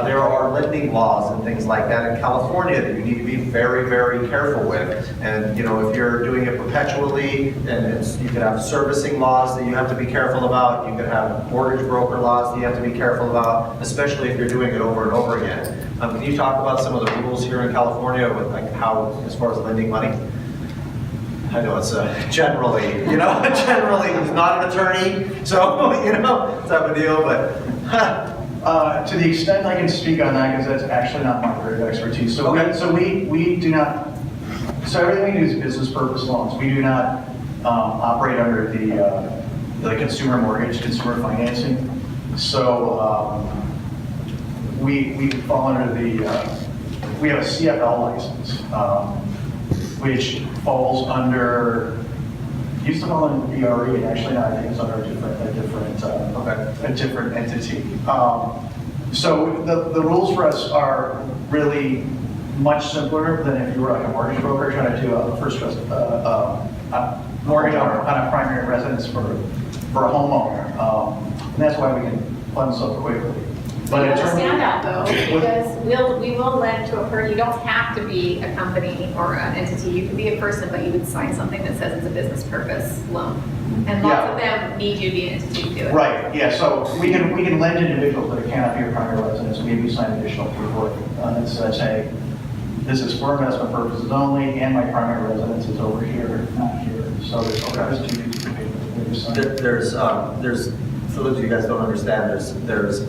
There are lending laws and things like that in California that you need to be very, very careful with. And, you know, if you're doing it perpetually, and you could have servicing laws that you have to be careful about. You could have mortgage broker laws that you have to be careful about, especially if you're doing it over and over again. Can you talk about some of the rules here in California with like how, as far as lending money? I know it's generally, you know, generally he's not an attorney, so, you know, type of deal, but to the extent I can speak on that, because that's actually not my area of expertise. So, okay. we do not, so everything we do is business purpose loans. We do not operate under the consumer mortgage, consumer financing. So we fall under the, we have a CFL license, which falls under, used to fall under BRE, and actually now I think it's under a different entity. So the rules for us are really much simpler than if you were like a mortgage broker trying to do a first mortgage on a primary residence for a homeowner. And that's why we can fund so quickly. But it's a standout though, because we will lend to a person. You don't have to be a company or an entity. You can be a person, but you would sign something that says it's a business purpose loan. And lots of them need you to be an entity to do it. Right, yeah, so we can lend individuals, but it cannot be a primary residence. We have to sign additional paperwork that says, hey, this is for investment purposes only, and my primary residence is over here, not here. So there's two pieces of paper that we sign. there's, for those of you guys don't understand, there's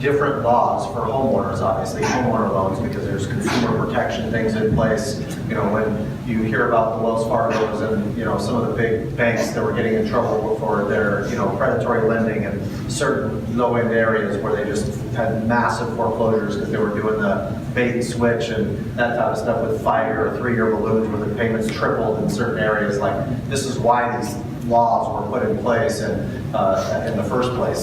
different laws for homeowners, obviously, homeowner loans, because there's consumer protection things in place. You know, when you hear about the Wells Fargo's and, you know, some of the big banks that were getting in trouble for their, you know, predatory lending in certain low-end areas where they just had massive foreclosures because they were doing the bait and switch and that type of stuff with 5-year or 3-year balloons where the payments tripled in certain areas. Like, this is why these laws were put in place and in the first place.